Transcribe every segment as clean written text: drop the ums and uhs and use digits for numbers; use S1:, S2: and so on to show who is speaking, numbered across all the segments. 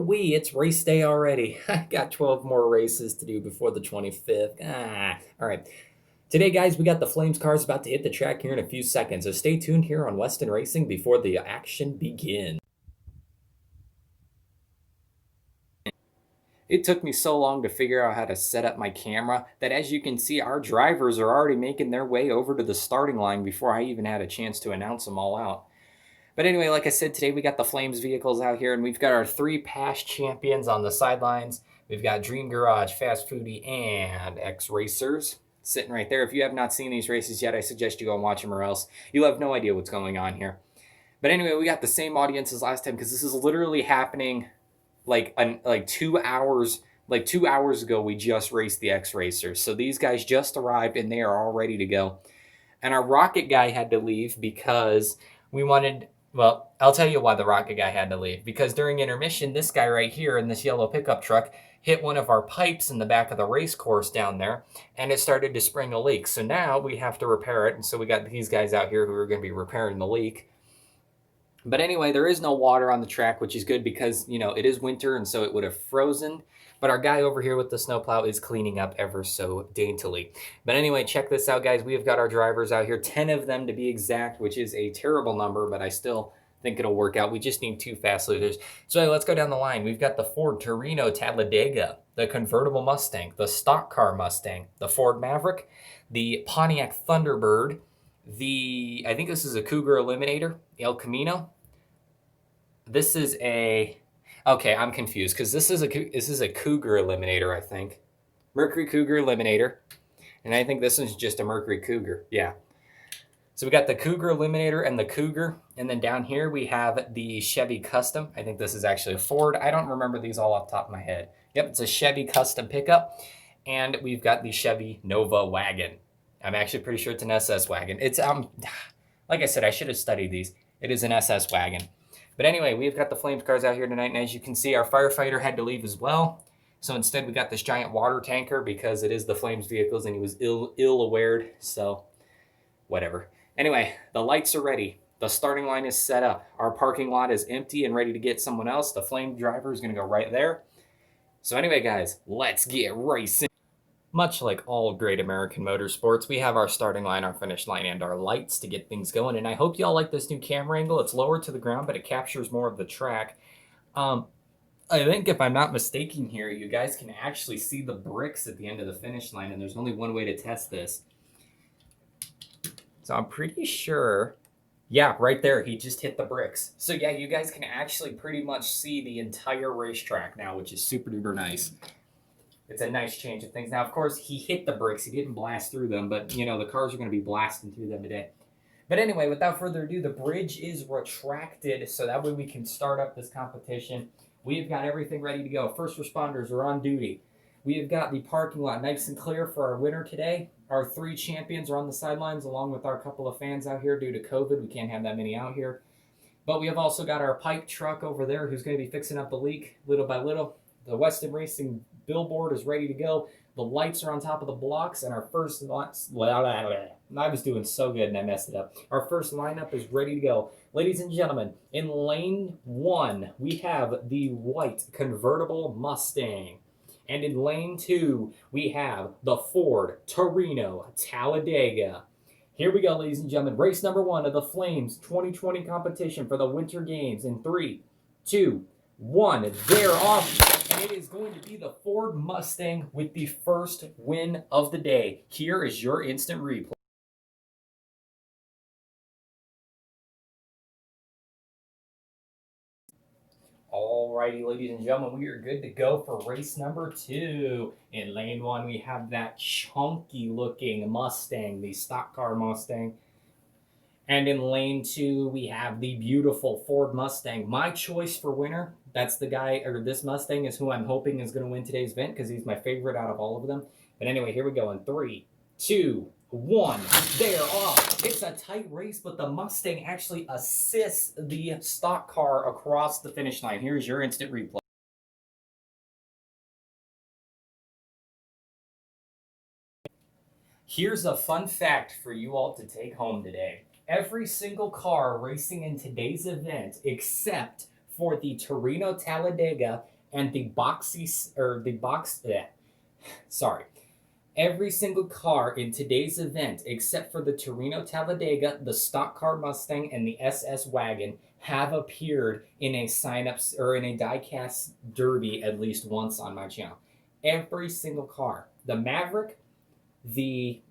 S1: wee, it's race day already. I got 12 more races to do before the 25th. All right. Today, guys, we got the Flames cars about to hit the track here in a few seconds, so stay tuned here on Weston Racing before the action begins. It took me so long to figure out how to set up my camera that, as you can see, our drivers are already making their way over to the starting line before I even had a chance to announce them all out. But anyway, like I said, today we got the Flames vehicles out here, and we've got our 3 past champions on the sidelines. We've got Dream Garage, Fast Foodie, and X Racers sitting right there. If you have not seen these races yet, I suggest you go and watch them, or else you'll have no idea what's going on here. But anyway, we got the same audience as last time because this is literally happening like 2 hours. Like 2 hours ago, we just raced the X Racers. So these guys just arrived, and they are all ready to go. And our Rocket guy had to leave because we wanted... Well, I'll tell you why the Rocket guy had to leave. Because during intermission, this guy right here in this yellow pickup truck hit one of our pipes in the back of the race course down there, and it started to spring a leak. So now we have to repair it, and so we got these guys out here who are going to be repairing the leak. But anyway, there is no water on the track, which is good because, you know, it is winter, and so it would have frozen. But our guy over here with the snowplow is cleaning up ever so daintily. But anyway, check this out, guys. We have got our drivers out here, 10 of them to be exact, which is a terrible number, but I still think it'll work out. We just need 2 fast leaders. So let's go down the line. We've got the Ford Torino Talladega, the convertible Mustang, the stock car Mustang, the Ford Maverick, the Pontiac Thunderbird, I think this is a Cougar Eliminator, El Camino. This is a... Okay, I'm confused because this is a Cougar Eliminator, I think. Mercury Cougar Eliminator. And I think this is just a Mercury Cougar. Yeah. So we got the Cougar Eliminator and the Cougar. And then down here we have the Chevy Custom. I think this is actually a Ford. I don't remember these all off the top of my head. Yep, it's a Chevy Custom pickup. And we've got the Chevy Nova wagon. I'm actually pretty sure it's an SS wagon. It's, like I said, I should have studied these. It is an SS wagon. But anyway, we've got the Flames cars out here tonight, and as you can see, our firefighter had to leave as well. So instead, we got this giant water tanker because it is the Flames vehicles, and he was ill-aware, so whatever. Anyway, the lights are ready. The starting line is set up. Our parking lot is empty and ready to get someone else. The Flame driver is going to go right there. So anyway, guys, let's get racing. Much like all great American motorsports, we have our starting line, our finish line, and our lights to get things going. And I hope y'all like this new camera angle. It's lower to the ground, but it captures more of the track. I think if I'm not mistaken here, you guys can actually see the bricks at the end of the finish line, and there's only one way to test this. So I'm pretty sure... Yeah, right there, he just hit the bricks. So yeah, you guys can actually pretty much see the entire racetrack now, which is super duper nice. It's a nice change of things. Now, of course, he hit the bricks. He didn't blast through them, but, you know, the cars are going to be blasting through them today. But anyway, without further ado, the bridge is retracted, so that way we can start up this competition. We've got everything ready to go. First responders are on duty. We have got the parking lot nice and clear for our winner today. Our 3 champions are on the sidelines, along with our couple of fans out here due to COVID. We can't have that many out here. But we have also got our pipe truck over there who's going to be fixing up the leak little by little. The Weston Racing billboard is ready to go. The lights are on top of the blocks, and our first... I was doing so good, and I messed it up. Our first lineup is ready to go. Ladies and gentlemen, in lane 1, we have the white convertible Mustang. And in lane 2, we have the Ford Torino Talladega. Here we go, ladies and gentlemen. Race number 1 of the Flames 2020 competition for the Winter Games in 3, 2, 1. They're off. And it is going to be the Ford Mustang with the first win of the day. Here is your instant replay. Alrighty, ladies and gentlemen, we are good to go for race number 2. In lane 1, we have that chunky looking Mustang, the stock car Mustang. And in lane 2, we have the beautiful Ford Mustang. My choice for winner, that's the guy, or this Mustang is who I'm hoping is going to win today's event because he's my favorite out of all of them. But anyway, here we go in 3, 2, 1. They're off. It's a tight race, but the Mustang actually assists the stock car across the finish line. Here's your instant replay. Here's a fun fact for you all to take home today. Every single car racing in today's event, except for the Torino Talladega and the sorry. Every single car in today's event, except for the Torino Talladega, the Stock Car Mustang, and the SS Wagon, have appeared in a sign-up or in a diecast derby at least once on my channel. Every single car. The Maverick, the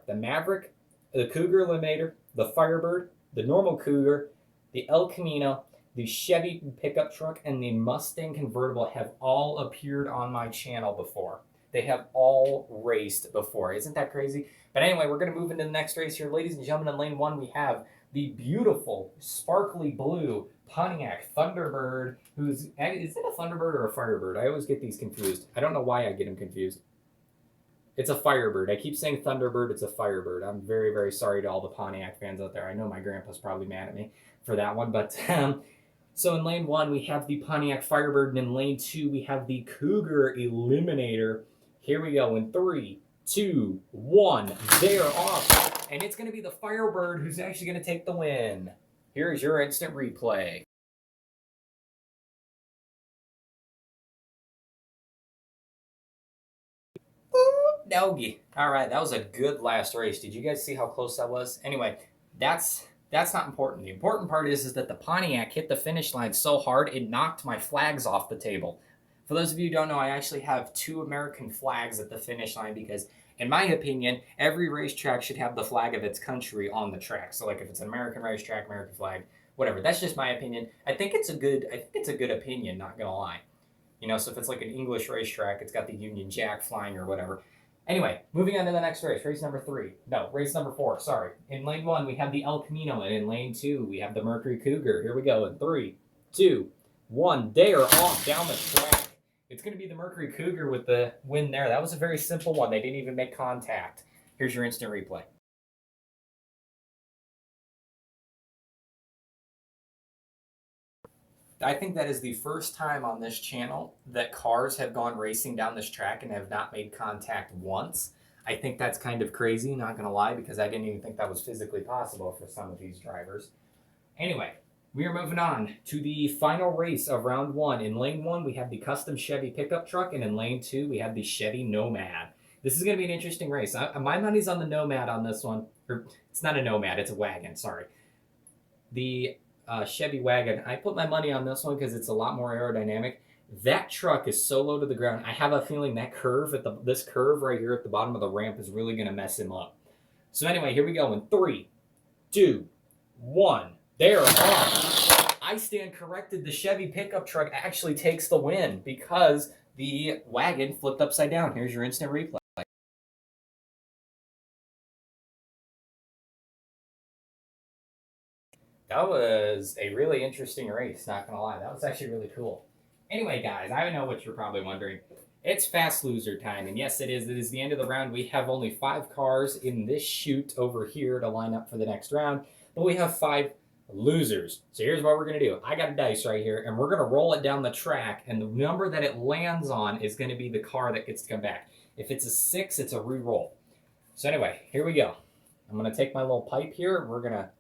S1: Maverick, the Cougar Eliminator, the Firebird, the normal Cougar, the El Camino, the Chevy pickup truck, and the Mustang convertible have all appeared on my channel before. They have all raced before. Isn't that crazy? But anyway, we're going to move into the next race here. Ladies and gentlemen, in lane 1, we have the beautiful, sparkly blue Pontiac Thunderbird, is it a Thunderbird or a Firebird? I always get these confused. I don't know why I get them confused. It's a Firebird. I keep saying Thunderbird. It's a Firebird. I'm very, very sorry to all the Pontiac fans out there. I know my grandpa's probably mad at me for that one. But so in lane 1, we have the Pontiac Firebird. And in lane 2, we have the Cougar Eliminator. Here we go in 3, 2, 1. They're off. And it's going to be the Firebird who's actually going to take the win. Here's your instant replay. Doggy. All right, that was a good last race. Did you guys see how close that was? Anyway, that's not important. The important part is that the Pontiac hit the finish line so hard it knocked my flags off the table. For those of you who don't know, I actually have 2 American flags at the finish line because, in my opinion, every racetrack should have the flag of its country on the track. So, like, if it's an American racetrack, American flag, whatever. That's just my opinion. I think it's a good opinion. Not gonna lie. You know, so if it's like an English racetrack, it's got the Union Jack flying or whatever. Anyway, moving on to the next race. Race number 4. Sorry. In lane 1, we have the El Camino, and in lane 2, we have the Mercury Cougar. Here we go in 3, 2, 1. They are off down the track. It's going to be the Mercury Cougar with the win there. That was a very simple one. They didn't even make contact. Here's your instant replay. I think that is the first time on this channel that cars have gone racing down this track and have not made contact once. I think that's kind of crazy, not going to lie, because I didn't even think that was physically possible for some of these drivers. Anyway, we are moving on to the final race of round 1. In lane 1, we have the custom Chevy pickup truck, and in lane 2, we have the Chevy Nomad. This is going to be an interesting race. My money's on the Nomad on this one. Or, it's not a Nomad, it's a wagon, sorry. The Chevy wagon. I put my money on this one because it's a lot more aerodynamic. That truck is so low to the ground. I have a feeling that curve this curve right here at the bottom of the ramp is really going to mess him up. So anyway, here we go in 3, 2, 1. They're off. I stand corrected. The Chevy pickup truck actually takes the win because the wagon flipped upside down. Here's your instant replay. That was a really interesting race, not gonna lie. That was actually really cool. Anyway, guys, I know what you're probably wondering. It's fast loser time, and yes, it is. It is the end of the round. We have only 5 cars in this chute over here to line up for the next round, but we have 5 losers. So here's what we're gonna do. I got a dice right here, and we're gonna roll it down the track, and the number that it lands on is gonna be the car that gets to come back. If it's a 6, it's a re-roll. So anyway, here we go. I'm gonna take my little pipe here, and we're gonna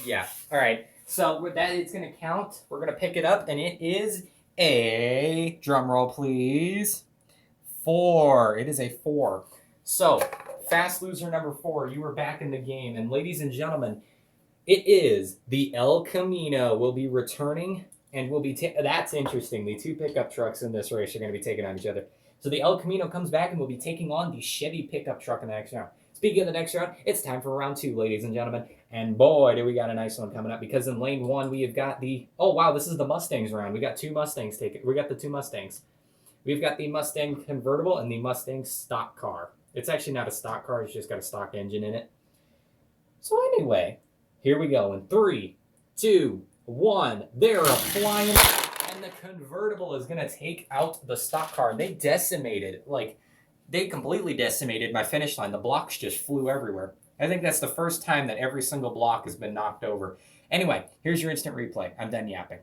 S1: yeah. All right. So with that, it's going to count. We're going to pick it up, and it is a, drum roll, please, 4. It is a 4. So fast loser number 4, you are back in the game. And ladies and gentlemen, it is the El Camino will be returning, and will be, that's interesting. The 2 pickup trucks in this race are going to be taking on each other. So the El Camino comes back and will be taking on the Chevy pickup truck in the next round. Speaking of the next round, it's time for round 2, ladies and gentlemen. And boy, do we got a nice one coming up, because in lane 1, we have got the, oh wow, this is the Mustangs round. We got 2 Mustangs taken. We got the 2 Mustangs. We've got the Mustang convertible and the Mustang stock car. It's actually not a stock car, it's just got a stock engine in it. So anyway, here we go in 3, 2, 1. They're flying, and the convertible is going to take out the stock car. They decimated, they completely decimated my finish line. The blocks just flew everywhere. I think that's the first time that every single block has been knocked over. Anyway, here's your instant replay. I'm done yapping.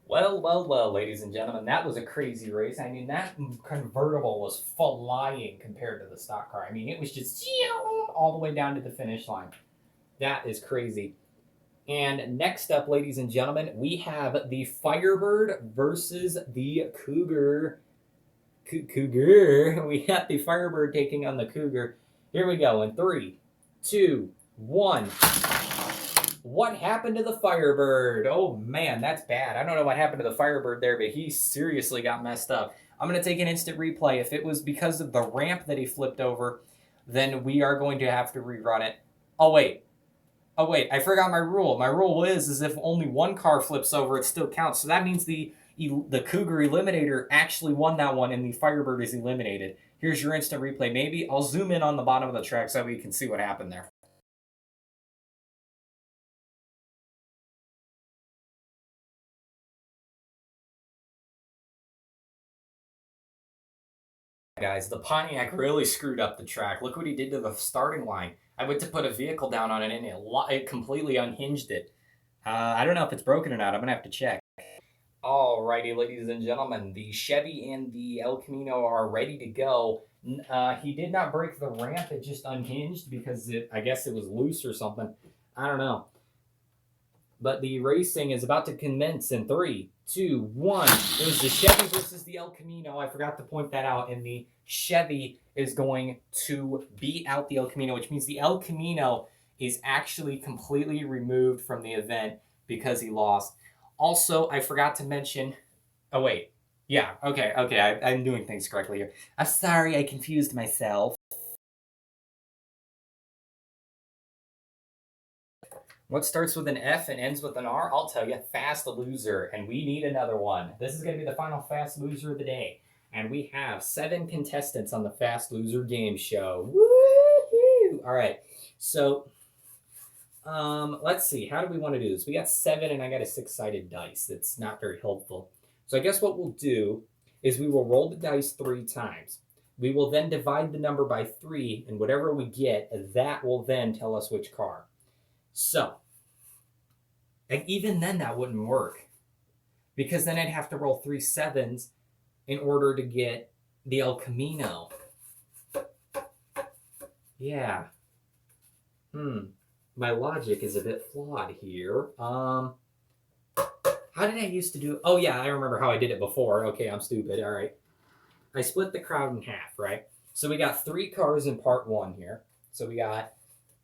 S1: Well, ladies and gentlemen, that was a crazy race. I mean, that convertible was flying compared to the stock car. I mean, it was just all the way down to the finish line. That is crazy. And next up, ladies and gentlemen, we have the Firebird versus the Cougar. Cougar. We got the Firebird taking on the Cougar. Here we go in 3, 2, 1. What happened to the Firebird? Oh man, that's bad. I don't know what happened to the Firebird there, but he seriously got messed up. I'm going to take an instant replay. If it was because of the ramp that he flipped over, then we are going to have to rerun it. Oh wait, I forgot my rule. My rule is if only one car flips over, it still counts. So that means the Cougar Eliminator actually won that one, and the Firebird is eliminated. Here's your instant replay. Maybe I'll zoom in on the bottom of the track so we can see what happened there. Guys, the Pontiac really screwed up the track. Look what he did to the starting line. I went to put a vehicle down on it, and it completely unhinged it. I don't know if it's broken or not. I'm going to have to check. Alrighty, ladies and gentlemen, the Chevy and the El Camino are ready to go. He did not break the ramp. It just unhinged because I guess it was loose or something. I don't know. But the racing is about to commence in 3, 2, 1. It was the Chevy versus the El Camino. I forgot to point that out. And the Chevy is going to beat out the El Camino, which means the El Camino is actually completely removed from the event because he lost. Also, I forgot to mention... Oh, wait. Yeah, okay. I'm doing things correctly here. I'm sorry, I confused myself. What starts with an F and ends with an R? I'll tell you, Fast Loser, and we need another one. This is going to be the final Fast Loser of the day. And we have 7 contestants on the Fast Loser game show. Woohoo! All right, so let's see. How do we want to do this? We got 7, and I got a 6-sided dice. That's not very helpful. So I guess what we'll do is we will roll the dice 3 times. We will then divide the number by 3, and whatever we get, that will then tell us which car. So, and even then that wouldn't work because then I'd have to roll 3 7s in order to get the El Camino. Yeah. My logic is a bit flawed here. How did I used to do it? Oh yeah, I remember how I did it before. Okay, I'm stupid. All right. I split the crowd in half, right? So we got 3 cars in part 1 here. So we got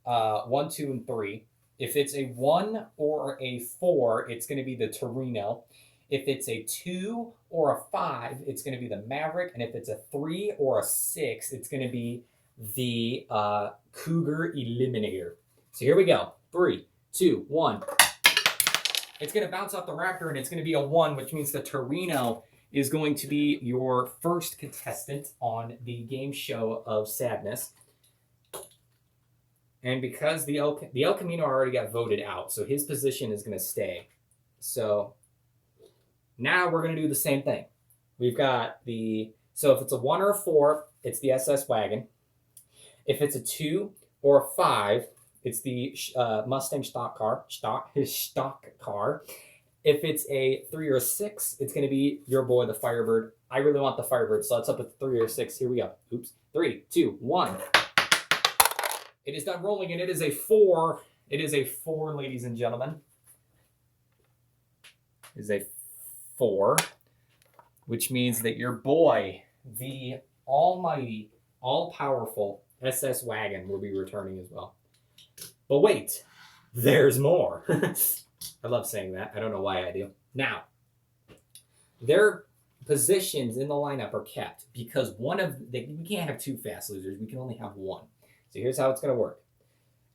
S1: 1, 2, and 3. If it's a 1 or a 4, it's going to be the Torino. If it's a 2 or a 5, it's going to be the Maverick. And if it's a 3 or a 6, it's going to be the Cougar Eliminator. So here we go. 3, 2, 1. It's going to bounce off the Raptor, and it's going to be a 1, which means the Torino is going to be your first contestant on the game show of sadness. And because the El Camino already got voted out, so his position is going to stay. So now we're going to do the same thing. We've got so if it's a 1 or a 4, it's the SS wagon. If it's a 2 or a 5, it's the Mustang stock car. If it's a 3 or a 6, it's going to be your boy, the Firebird. I really want the Firebird, so let's up with 3 or 6. Here we go. Oops. 3, 2, 1. It is done rolling, and it is a 4. It is a 4, ladies and gentlemen. It is a 4, which means that your boy, the almighty, all-powerful SS Wagon, will be returning as well. But wait, there's more. I love saying that. I don't know why I do. Now, their positions in the lineup are kept because we can't have 2 fast losers. We can only have 1. So here's how it's going to work.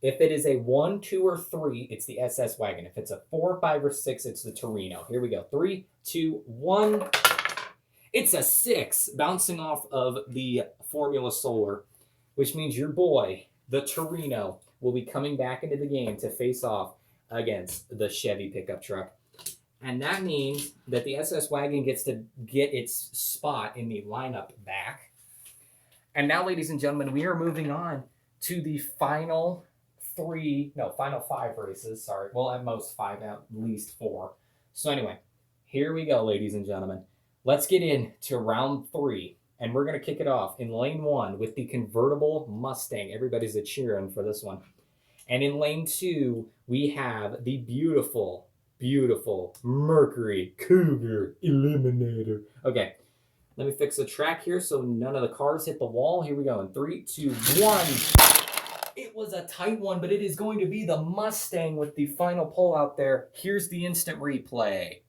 S1: If it is a 1, 2, or 3, it's the SS Wagon. If it's a 4, 5, or 6, it's the Torino. Here we go. 3, 2, 1. It's a 6, bouncing off of the Formula Solar, which means your boy, the Torino, will be coming back into the game to face off against the Chevy pickup truck. And that means that the SS Wagon gets to get its spot in the lineup back. And now, ladies and gentlemen, we are moving on to the final 5 races. Sorry. Well, at most 5, at least 4. So anyway, Here we go, ladies and gentlemen. Let's get into round 3, and we're going to kick it off in lane 1 with the convertible Mustang. Everybody's a cheering for this one. And in lane 2, we have the beautiful, beautiful Mercury Cougar Eliminator. Okay, let me fix the track here so none of the cars hit the wall. Here we go in 3, 2, 1. It was a tight one, but it is going to be the Mustang with the final pull out there. Here's the instant replay.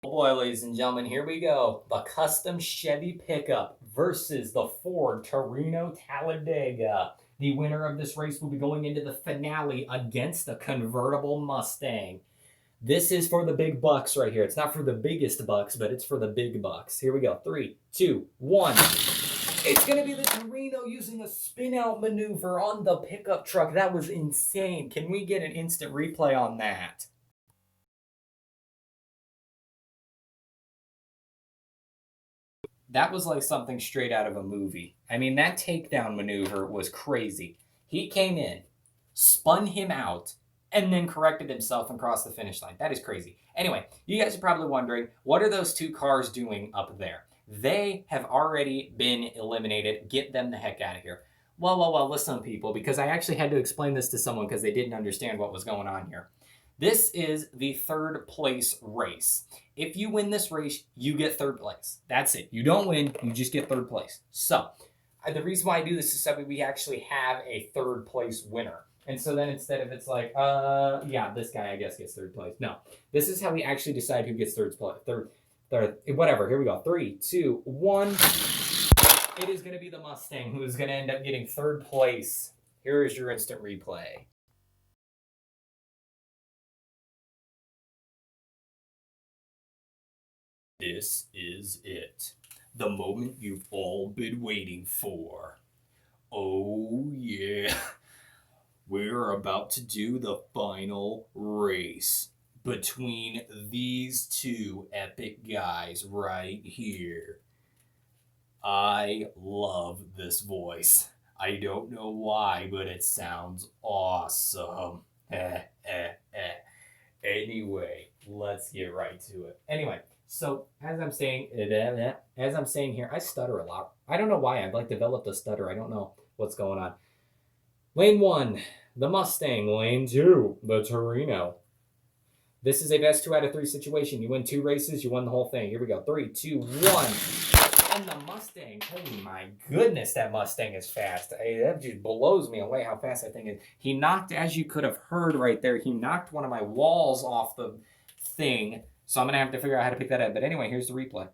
S1: Oh boy, ladies and gentlemen, here we go. The custom Chevy pickup versus the Ford Torino Talladega. The winner of this race will be going into the finale against the convertible Mustang. This is for the big bucks right here. It's not for the biggest bucks, but it's for the big bucks. Here we go. 3, 2, 1. It's going to be the Torino using a spin-out maneuver on the pickup truck. That was insane. Can we get an instant replay on that? That was like something straight out of a movie. I mean, that takedown maneuver was crazy. He came in, spun him out, and then corrected himself and crossed the finish line. That is crazy. Anyway, you guys are probably wondering, what are those 2 cars doing up there? They have already been eliminated. Get them the heck out of here. Well, listen, people, because I actually had to explain this to someone because they didn't understand what was going on here. This is the 3rd place race. If you win this race, you get 3rd place. That's it. You don't win, you just get 3rd place. So, the reason why I do this is so we actually have a 3rd place winner. And so then instead of it's like, yeah, this guy I guess gets 3rd place. No, this is how we actually decide who gets third, whatever. Here we go. 3, 2, 1. It is going to be the Mustang who is going to end up getting 3rd place. Here is your instant replay. This is it. The moment you've all been waiting for. Oh, yeah. We're about to do the final race between these 2 epic guys right here. I love this voice. I don't know why, but it sounds awesome. Anyway, let's get right to it. Anyway, so as I'm saying here, I stutter a lot. I don't know why. I've developed a stutter. I don't know what's going on. Lane 1, the Mustang. Lane 2, the Torino. This is a best 2 out of 3 situation. You win 2 races, you won the whole thing. Here we go. 3, 2, 1. And the Mustang. Oh my goodness, that Mustang is fast. That just blows me away how fast that thing is. He knocked, as you could have heard right there, he knocked one of my walls off the thing. So I'm going to have to figure out how to pick that up. But anyway, here's the replay.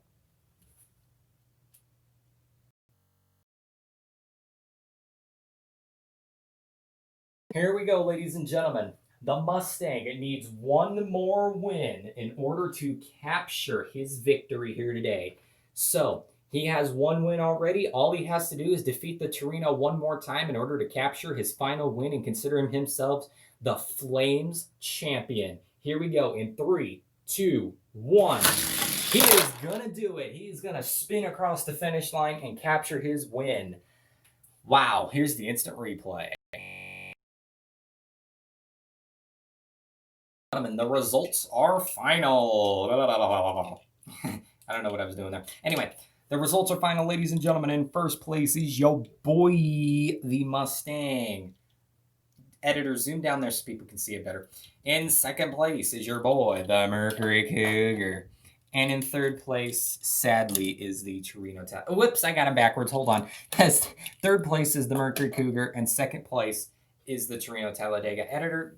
S1: Here we go, ladies and gentlemen. The Mustang, it needs 1 more win in order to capture his victory here today. So, he has 1 win already. All he has to do is defeat the Torino 1 more time in order to capture his final win and consider himself the Flames champion. Here we go in 3, 2, 1. He is going to do it. He's going to spin across the finish line and capture his win. Wow, here's the instant replay. And the results are final. I don't know what I was doing there. Anyway, the results are final, ladies and gentlemen. In 1st place is your boy, the Mustang. Editor, zoom down there so people can see it better. In 2nd place is your boy, the Mercury Cougar. And in 3rd place, sadly, is the Torino Talladega. Whoops, I got him backwards. Hold on. 3rd place is the Mercury Cougar, and 2nd place is the Torino Talladega. Editor,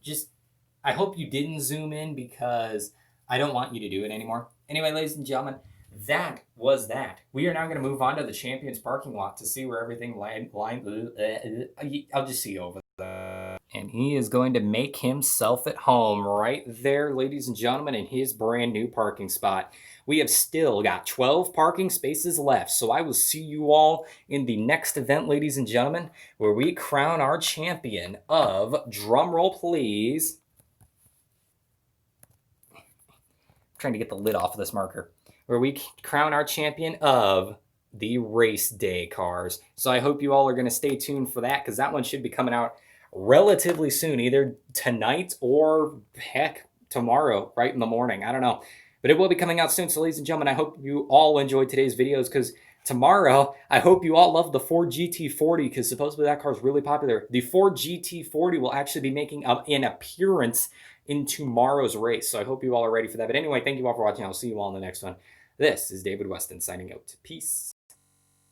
S1: I hope you didn't zoom in because I don't want you to do it anymore. Anyway, ladies and gentlemen, that was that. We are now going to move on to the Champions parking lot to see where everything I'll just see you over there. And he is going to make himself at home right there, ladies and gentlemen, in his brand new parking spot. We have still got 12 parking spaces left, so I will see you all in the next event, ladies and gentlemen, where we crown our champion of, drumroll please, trying to get the lid off of this marker, where we crown our champion of the race day cars. So I hope you all are going to stay tuned for that, because that one should be coming out relatively soon, either tonight or heck, tomorrow, right in the morning. I don't know. But it will be coming out soon. So, ladies and gentlemen, I hope you all enjoyed today's videos because tomorrow, I hope you all love the Ford GT40 because supposedly that car is really popular. The Ford GT40 will actually be making an appearance in tomorrow's race. So I hope you all are ready for that. But anyway, thank you all for watching. I'll see you all in the next one. This is David Weston signing out. Peace.